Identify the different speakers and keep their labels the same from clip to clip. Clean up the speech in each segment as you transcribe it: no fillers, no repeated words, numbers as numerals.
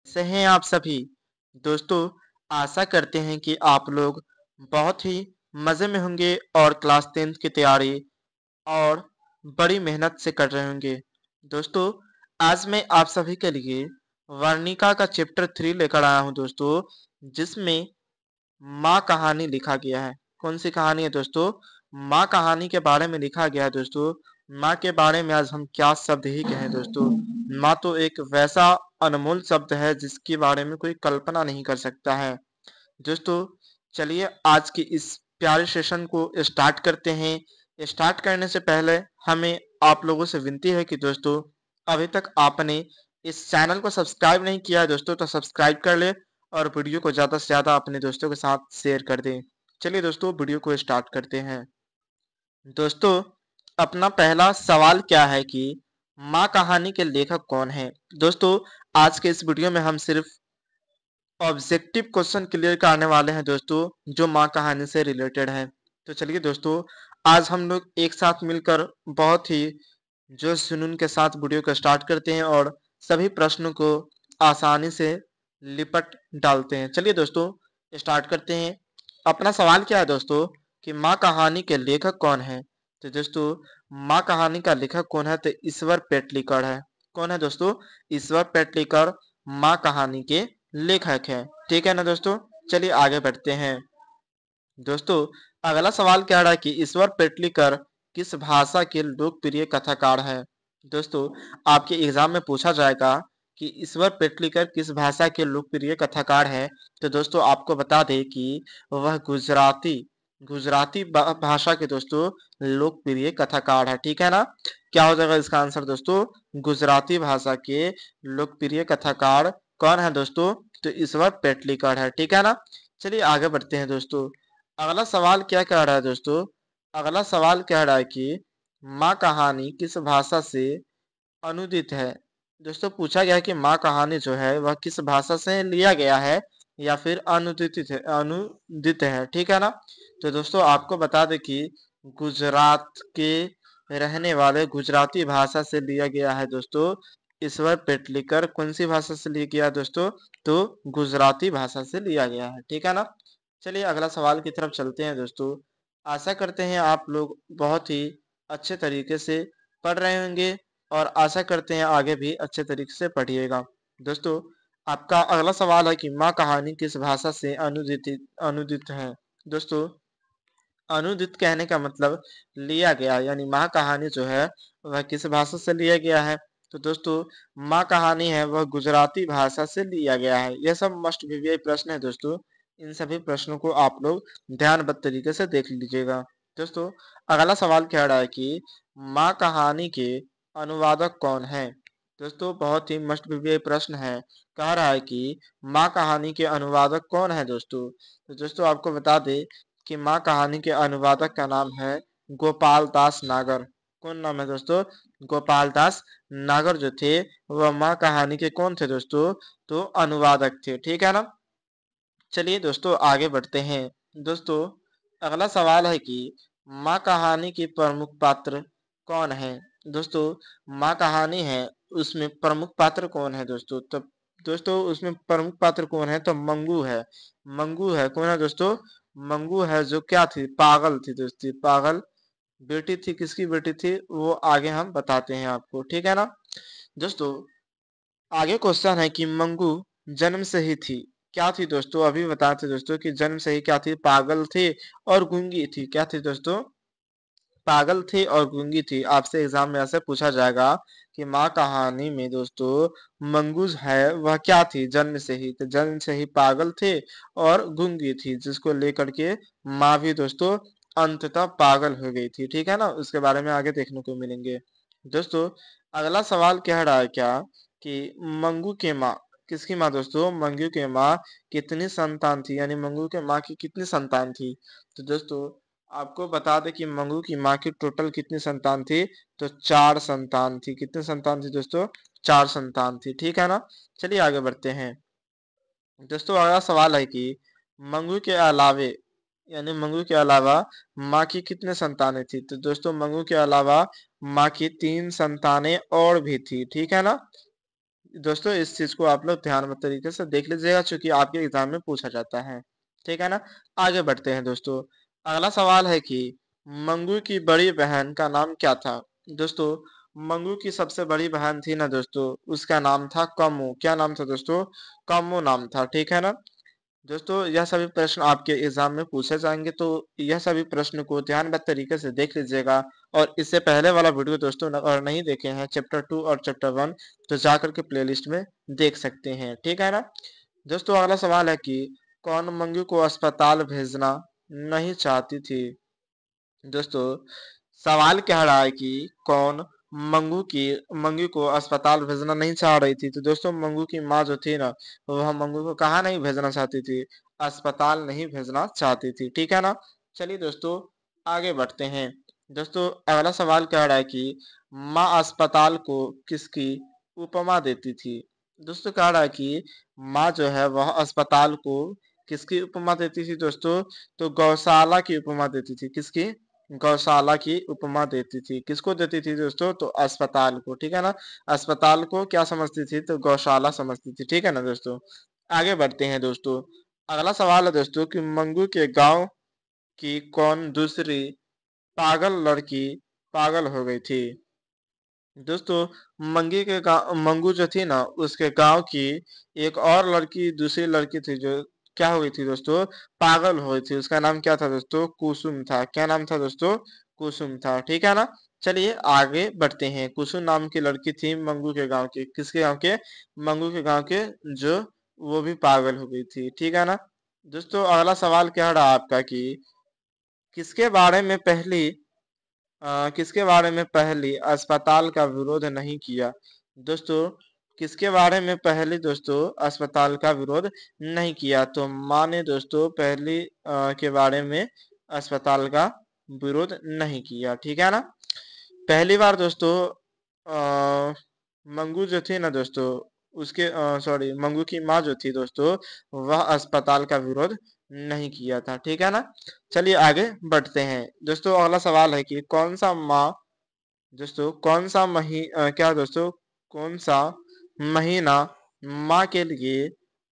Speaker 1: कैसे हैं आप सभी दोस्तों। आशा करते हैं कि आप लोग बहुत ही मज़े में होंगे और क्लास 10th की तैयारी और बड़ी मेहनत से कर रहे होंगे। दोस्तों, आज मैं आप सभी के लिए वर्णिका का चैप्टर 3 लेकर आया हूं दोस्तों, जिसमें माँ कहानी लिखा गया है। कौन सी कहानी है दोस्तों? माँ कहानी के बारे में लिखा गया है दोस्तों। माँ के बारे में आज हम क्या शब्द ही कहें दोस्तों। माँ तो एक वैसा अनमोल शब्द है जिसके बारे में कोई कल्पना नहीं कर सकता है। दोस्तों, चलिए आज की इस प्यारे सेशन को स्टार्ट करते हैं। स्टार्ट करने से पहले हमें आप लोगों से विनती है कि दोस्तों, अभी तक आपने इस चैनल को सब्सक्राइब नहीं किया है दोस्तों, तो सब्सक्राइब कर ले और वीडियो को ज़्यादा से ज़्यादा अपने दोस्तों के साथ शेयर कर दें। चलिए दोस्तों, वीडियो को स्टार्ट करते हैं। दोस्तों, अपना पहला सवाल क्या है कि माँ कहानी के लेखक कौन है? दोस्तों, आज के इस वीडियो में हम सिर्फ ऑब्जेक्टिव क्वेश्चन क्लियर करने वाले हैं दोस्तों, जो माँ कहानी से रिलेटेड है। तो चलिए दोस्तों, आज हम लोग एक साथ मिलकर बहुत ही जोश जुनून के साथ वीडियो को स्टार्ट करते हैं और सभी प्रश्नों को आसानी से लिपट डालते हैं। चलिए दोस्तों, स्टार्ट करते हैं। अपना सवाल क्या है दोस्तों कि माँ कहानी के लेखक कौन है? तो दोस्तों, माँ कहानी का लेखक कौन है? तो ईश्वर पेटलीकर है। कौन है दोस्तों? ईश्वर पेटलीकर माँ कहानी के लेखक है। ठीक है ना दोस्तों? चलिए आगे बढ़ते हैं। दोस्तों, अगला सवाल कह रहा है कि ईश्वर पेटलीकर किस भाषा के लोकप्रिय कथाकार है? दोस्तों, आपके एग्जाम में पूछा जाएगा कि ईश्वर पेटलीकर किस भाषा के लोकप्रिय कथाकार है। तो दोस्तों, आपको बता दें कि वह गुजराती गुजराती भाषा के दोस्तों लोकप्रिय कथाकार है। ठीक है ना? क्या हो जाएगा इसका आंसर दोस्तों? गुजराती भाषा के लोकप्रिय कथाकार कौन है दोस्तों? तो ईश्वर पेटलीकर है। ठीक है ना? चलिए आगे बढ़ते हैं दोस्तों। अगला सवाल क्या कह रहा है दोस्तों? अगला सवाल कह रहा है कि माँ कहानी किस भाषा से अनुदित है? दोस्तों, पूछा गया है कि माँ कहानी जो है वह किस भाषा से लिया गया है या फिर अनुदित है। ठीक है ना? तो दोस्तों, आपको बता दें कि गुजरात के रहने वाले गुजराती भाषा से लिया गया है दोस्तों। ईश्वर पेटलीकर कौन सी भाषा से लिया गया है दोस्तों? तो गुजराती भाषा से लिया गया है। ठीक है ना? चलिए अगला सवाल की तरफ चलते हैं दोस्तों। आशा करते हैं आप लोग बहुत ही अच्छे तरीके से पढ़ रहे होंगे और आशा करते हैं आगे भी अच्छे तरीके से पढ़िएगा। दोस्तों, आपका अगला सवाल है कि माँ कहानी किस भाषा से अनुदित अनुदित है? दोस्तों, अनुदित कहने का मतलब लिया गया, यानी माँ कहानी जो है वह किस भाषा से लिया गया है? तो दोस्तों, माँ कहानी है वह गुजराती भाषा से लिया गया है। यह सब मस्ट वीवीआई प्रश्न है दोस्तों। इन सभी प्रश्नों को आप लोग ध्यानबद्ध तरीके से देख लीजिएगा। दोस्तों, अगला सवाल कह रहा है कि माँ कहानी के अनुवादक कौन है? दोस्तों, बहुत ही मस्ट वीवीआई प्रश्न है। कह रहा है कि माँ कहानी के अनुवादक कौन है दोस्तों? तो दोस्तों, आपको बता दें कि माँ कहानी के अनुवादक का नाम है गोपाल दास नागर। कौन नाम है दोस्तों? गोपाल दास नागर जो थे वह माँ कहानी के कौन थे दोस्तों? तो अनुवादक थे। ठीक है ना? चलिए दोस्तों आगे बढ़ते हैं। दोस्तों, अगला सवाल है कि माँ कहानी की प्रमुख पात्र कौन है? दोस्तों, माँ कहानी है उसमें प्रमुख पात्र कौन है दोस्तों? तो दोस्तों, उसमें प्रमुख पात्र कौन है? तो मंगू है। मंगू है। कौन है दोस्तों? मंगू है, जो क्या थी? पागल थी दोस्ती। पागल बेटी थी। किसकी बेटी थी वो आगे हम बताते हैं आपको। ठीक है ना? दोस्तों, आगे क्वेश्चन है कि मंगू जन्म से ही थी। क्या थी दोस्तों? अभी बताते दोस्तों कि जन्म से ही क्या थी? पागल थी और गूंगी थी। क्या थी दोस्तों? पागल थी और गूंगी थी। आपसे एग्जाम में ऐसे पूछा जाएगा कि माँ कहानी में दोस्तों मंगूज है वह क्या थी जन्म से ही? तो जन्म से ही पागल थे और गूंगी थी, जिसको लेकर के माँ भी दोस्तों अंततः पागल हो गई थी। ठीक है ना? उसके बारे में आगे देखने को मिलेंगे। दोस्तों, अगला सवाल कह रहा है क्या कि मंगू के माँ, किसकी माँ दोस्तों? मंगू के माँ कितनी संतान थी, यानी मंगू के माँ की कितनी संतान थी? तो दोस्तों, आपको बता दें कि मंगू की माँ की टोटल कितनी संतान थी? तो 4 संतान थी। कितनी संतान थी दोस्तों? 4 संतान थी। ठीक है ना? चलिए आगे बढ़ते हैं। दोस्तों, अगला सवाल है कि मंगू के अलावे, यानी मंगू के अलावा माँ की कितने संतानें थी? तो दोस्तों, मंगू के अलावा माँ की 3 संतानें और भी थी। ठीक है ना? दोस्तों इस चीज को आप लोग ध्यान तरीके से देख लीजिएगा, चूंकि आपके एग्जाम में पूछा जाता है। ठीक है ना। आगे बढ़ते हैं दोस्तों। अगला सवाल है कि मंगू की बड़ी बहन का नाम क्या था। दोस्तों मंगू की सबसे बड़ी बहन थी ना दोस्तों, उसका नाम था कम्मू। क्या नाम था दोस्तों? कम्मू नाम था। ठीक है ना। दोस्तों यह सभी प्रश्न आपके एग्जाम में पूछे जाएंगे, तो यह सभी प्रश्न को ध्यानबद्ध तरीके से देख लीजिएगा। और इससे पहले वाला वीडियो दोस्तों अगर नहीं देखे हैं चैप्टर 2 और चैप्टर 1, तो जाकर के प्लेलिस्ट में देख सकते हैं। ठीक है ना। दोस्तों अगला सवाल है कि कौन मंगू को अस्पताल भेजना नहीं चाहती थी। दोस्तों सवाल कह रहा है कि कौन मंगू को अस्पताल भेजना नहीं चाह रही थी। तो दोस्तों मंगू की माँ जो थी ना, वह मंगू को कहाँ नहीं भेजना चाहती थी, अस्पताल नहीं भेजना चाहती थी। ठीक है ना। चलिए दोस्तों आगे बढ़ते हैं। दोस्तों अगला सवाल कह रहा है कि माँ अस्पताल को किसकी उपमा देती थी। दोस्तों कह रहा है कि माँ जो है वह अस्पताल को किसकी उपमा देती थी दोस्तों? तो गौशाला की उपमा देती थी। किसकी? गौशाला की उपमा देती थी। किसको देती थी दोस्तों? तो अस्पताल को। ठीक है ना। अस्पताल को क्या समझती थी? तो गौशाला समझती थी। ठीक है ना दोस्तों। आगे बढ़ते हैं दोस्तों। अगला सवाल है दोस्तों कि मंगू के गांव की कौन दूसरी पागल लड़की पागल हो गई थी। दोस्तों मंगू जो थी ना, उसके गांव की एक और लड़की, दूसरी लड़की थी जो क्या हो गई थी दोस्तों? पागल हो गई थी। उसका नाम क्या था दोस्तों? कुसुम था। क्या नाम था दोस्तों? कुसुम था। ठीक है ना। चलिए आगे बढ़ते हैं। कुसुम नाम की लड़की थी मंगू के गांव की। किसके गांव के? मंगू के गांव के, जो वो भी पागल हो गई थी। ठीक है ना। दोस्तों अगला सवाल क्या रहा आपका कि किसके बारे में पहली किसके बारे में पहली अस्पताल का विरोध नहीं किया। दोस्तों किसके बारे में पहले दोस्तों अस्पताल का विरोध नहीं किया। तो माँ ने दोस्तों पहली के बारे में अस्पताल का विरोध नहीं किया। ठीक है ना। पहली बार दोस्तों अ, मंगू जो थी ना दोस्तों, उसके सॉरी मंगू की माँ जो थी दोस्तों, वह अस्पताल का विरोध नहीं किया था। ठीक है ना। चलिए आगे बढ़ते हैं। दोस्तों अगला सवाल है कि कौन सा माँ दोस्तों कौन सा क्या दोस्तों कौन सा महीना माँ के लिए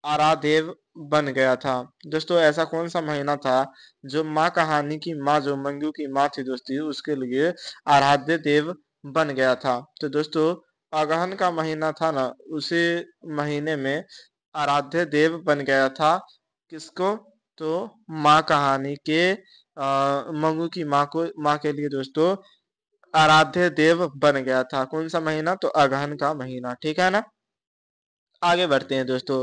Speaker 1: आरादेव बन गया था। दोस्तों ऐसा कौन सा महीना था जो माँ कहानी की माँ, जो मंगू की माँ थी दोस्ती, उसके लिए आराध्य देव बन गया था। तो दोस्तों अगहन का महीना था ना, उसी महीने में आराध्य देव बन गया था। किसको? तो माँ कहानी के मंगू की माँ के लिए दोस्तों आराध्य देव बन गया था। कौन सा महीना? तो अगहन का महीना। ठीक है ना। आगे बढ़ते हैं दोस्तों।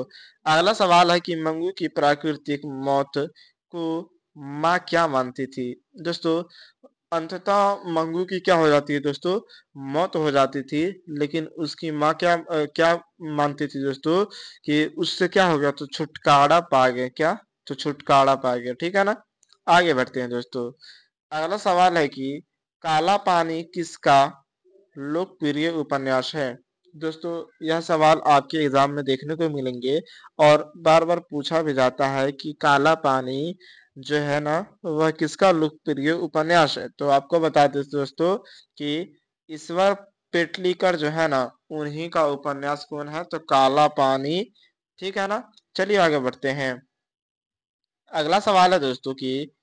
Speaker 1: अगला सवाल है कि मंगू की प्राकृतिक मौत को माँ क्या मानती थी। दोस्तों अंततः मंगू की क्या हो जाती है दोस्तों? मौत हो जाती थी। लेकिन उसकी माँ क्या मानती थी दोस्तों? कि उससे क्या हो गया? तो छुटकारा पा गया। क्या? तो छुटकारा पा गया। ठीक है ना। आगे बढ़ते हैं दोस्तों। अगला सवाल है कि काला पानी किसका लोकप्रिय उपन्यास है। दोस्तों यह सवाल आपके एग्जाम में देखने को मिलेंगे और बार बार पूछा भी जाता है कि काला पानी जो है ना, वह किसका लोकप्रिय उपन्यास है। तो आपको बता दें दोस्तों कि ईश्वर पेटलीकर जो है ना, उन्हीं का उपन्यास कौन है? तो काला पानी। ठीक है ना। चलिए आगे बढ़ते हैं। अगला सवाल है दोस्तों कि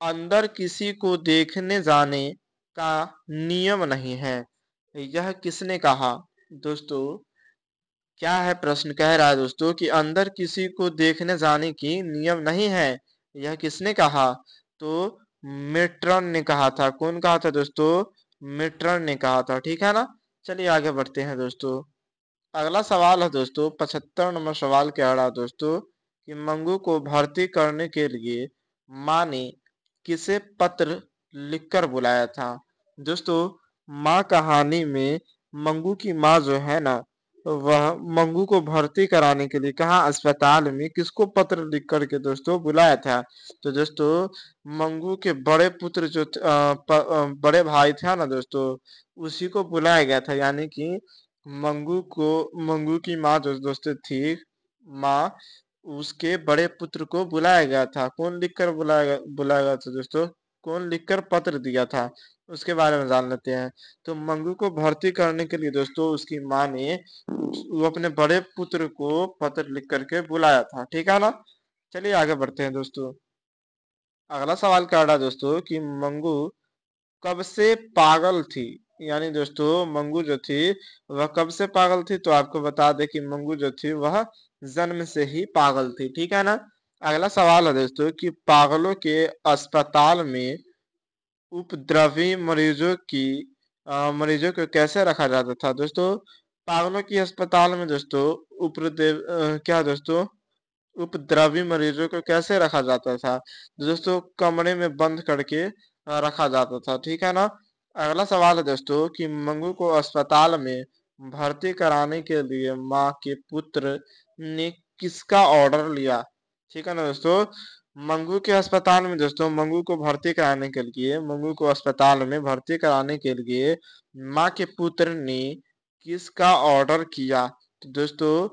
Speaker 1: अंदर किसी को देखने जाने का नियम नहीं है, यह किसने कहा। दोस्तों क्या है प्रश्न? कह रहा है दोस्तों कि अंदर किसी को देखने जाने की नियम नहीं है, यह किसने कहा। तो मेट्रन ने कहा था। कौन कहा था दोस्तों? मेट्रन ने कहा था। ठीक है ना। चलिए आगे बढ़ते हैं दोस्तों। अगला सवाल है दोस्तों 75 नंबर सवाल कह रहा है दोस्तों कि मंगू को भर्ती करने के लिए माँ ने किसे पत्र लिखकर बुलाया था। दोस्तों माँ कहानी में मंगू की माँ जो है ना, वह मंगू को भर्ती कराने के लिए कहाँ अस्पताल में किसको पत्र लिख करके दोस्तों बुलाया था। तो दोस्तों मंगू के बड़े पुत्र जो बड़े भाई थे ना दोस्तों, उसी को बुलाया गया था। यानी कि मंगू की माँ जो दोस्तों थी, माँ, उसके बड़े पुत्र को बुलाया गया था। कौन लिखकर बुलाया गया था दोस्तों? कौन लिखकर पत्र दिया था? उसके बारे में जान लेते हैं। तो मंगू को भर्ती करने के लिए दोस्तों उसकी माँ ने वो अपने बड़े पुत्र को पत्र लिख करके बुलाया था, ठीक है ना। चलिए आगे बढ़ते हैं दोस्तों। अगला सवाल कह रहा है दोस्तों कि मंगू कब से पागल थी। यानी दोस्तों मंगू जो थी वह कब से पागल थी, तो आपको बता दें कि मंगू जो थी वह जन्म से ही पागल थी, ठीक है ना। अगला सवाल है दोस्तों कि पागलों के अस्पताल में उपद्रवी मरीजों को कैसे रखा जाता था दोस्तों। पागलों की अस्पताल में दोस्तों क्या दोस्तों उपद्रवी मरीजों को कैसे रखा जाता था, दोस्तों कमरे में बंद करके रखा जाता था, ठीक है ना। अगला सवाल है दोस्तों कि मंगू को अस्पताल में भर्ती कराने के लिए माँ के पुत्र ने किसका ऑर्डर लिया, ठीक है ना दोस्तों। मंगू के अस्पताल में दोस्तों मंगू को भर्ती कराने के लिए मंगू को अस्पताल में भर्ती कराने के लिए माँ के पुत्र ने किसका ऑर्डर किया, तो दोस्तों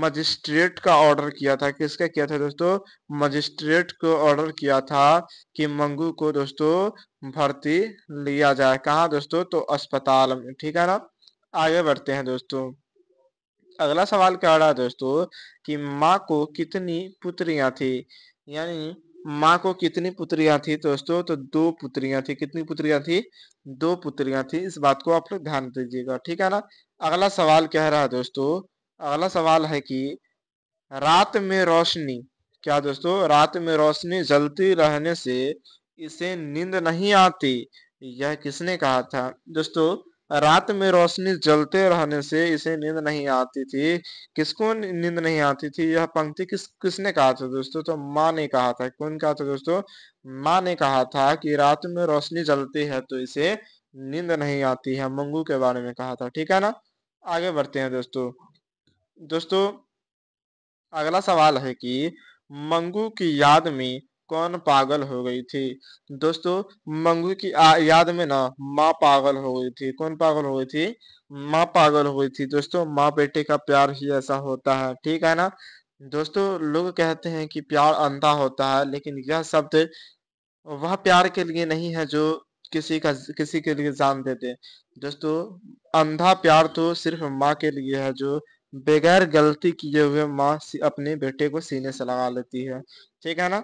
Speaker 1: मजिस्ट्रेट का ऑर्डर किया था। किसका किया था दोस्तों, मजिस्ट्रेट को ऑर्डर किया था कि मंगू को दोस्तों भर्ती लिया जाए। कहाँ दोस्तों, तो अस्पताल में, ठीक है ना। आगे बढ़ते हैं दोस्तों। अगला सवाल क्या रहा है दोस्तों कि माँ को कितनी पुत्रियां थी। यानी माँ को कितनी पुत्रियां थी दोस्तों, तो दो पुत्रियां थी। कितनी पुत्रियां थी, दो पुत्रियां थी। इस बात को आप लोग ध्यान दीजिएगा, ठीक है ना। अगला सवाल कह रहा है दोस्तों, अगला सवाल है कि रात में रोशनी, क्या दोस्तों, रात में रोशनी जलती रहने से इसे नींद नहीं आती, यह किसने कहा था दोस्तों। रात में रोशनी जलते रहने से इसे नींद नहीं आती थी, किसको नींद नहीं आती थी, यह पंक्ति किसने कहा था दोस्तों, तो माँ ने कहा था। कौन कहा था दोस्तों, माँ ने कहा था कि रात में रोशनी जलती है तो इसे नींद नहीं आती है। मंगू के बारे में कहा था, ठीक है ना। आगे बढ़ते हैं दोस्तों। दोस्तों अगला सवाल है कि मंगू की याद में कौन पागल हो गई थी। दोस्तों मंगू की याद में ना माँ पागल हो गई थी। कौन पागल हो गई थी, माँ पागल हो गई थी। दोस्तों माँ बेटे का प्यार ही ऐसा होता है, ठीक है ना। दोस्तों लोग कहते हैं कि प्यार अंधा होता है, लेकिन यह शब्द वह प्यार के लिए नहीं है जो किसी के लिए जान दे दे। दोस्तों अंधा प्यार तो सिर्फ माँ के लिए है, जो बगैर गलती किए हुए माँ अपने बेटे को सीने से लगा लेती है, ठीक है ना।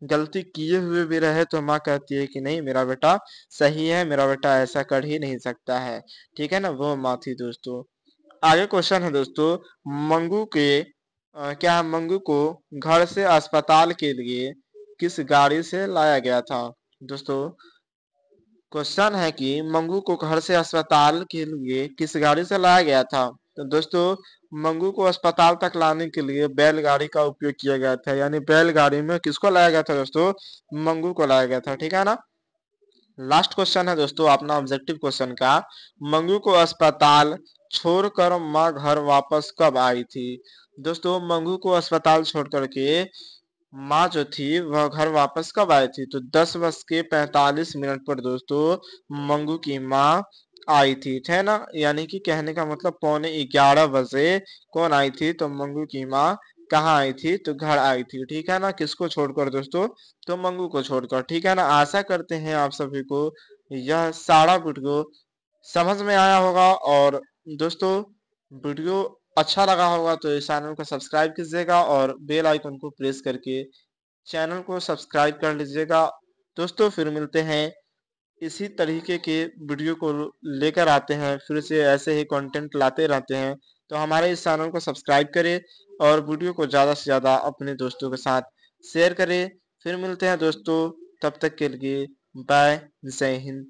Speaker 1: गलती किए हुए भी रहे तो माँ कहती है कि नहीं मेरा बेटा सही है, मेरा बेटा ऐसा कर ही नहीं सकता है, ठीक है ना। वो माँ थी दोस्तों। आगे क्वेश्चन है दोस्तों, मंगू को घर से अस्पताल के लिए किस गाड़ी से लाया गया था। दोस्तों क्वेश्चन है कि मंगू को घर से अस्पताल के लिए किस गाड़ी से लाया गया था। तो दोस्तों मंगू को अस्पताल तक लाने के लिए बैलगाड़ी का उपयोग किया गया था। यानी बैलगाड़ी में किसको लाया गया था दोस्तों, मंगू को लाया गया था, ठीक है ना। लास्ट क्वेश्चन है दोस्तों अपना ऑब्जेक्टिव क्वेश्चन का, मंगू को अस्पताल छोड़कर माँ घर वापस कब आई थी। दोस्तों मंगू को अस्पताल छोड़ करके माँ जो थी वह घर वापस कब आई थी, तो 10:45 पर दोस्तों मंगू की माँ आई थी, है ना। यानी कि कहने का मतलब 11:15 कौन आई थी, तो मंगू की माँ कहाँ आई थी, तो घर आई थी, ठीक है ना। किसको छोड़कर दोस्तों, तो मंगू को छोड़कर, ठीक है ना। आशा करते हैं आप सभी को यह सारा वीडियो समझ में आया होगा, और दोस्तों वीडियो अच्छा लगा होगा तो इस चैनल को सब्सक्राइब कीजिएगा और बेल आइकन को प्रेस करके चैनल को सब्सक्राइब कर लीजिएगा। दोस्तों फिर मिलते हैं, इसी तरीके के वीडियो को लेकर आते हैं, फिर से ऐसे ही कंटेंट लाते रहते हैं। तो हमारे इस चैनल को सब्सक्राइब करें और वीडियो को ज़्यादा से ज़्यादा अपने दोस्तों के साथ शेयर करें। फिर मिलते हैं दोस्तों, तब तक के लिए बाय, जय हिंद।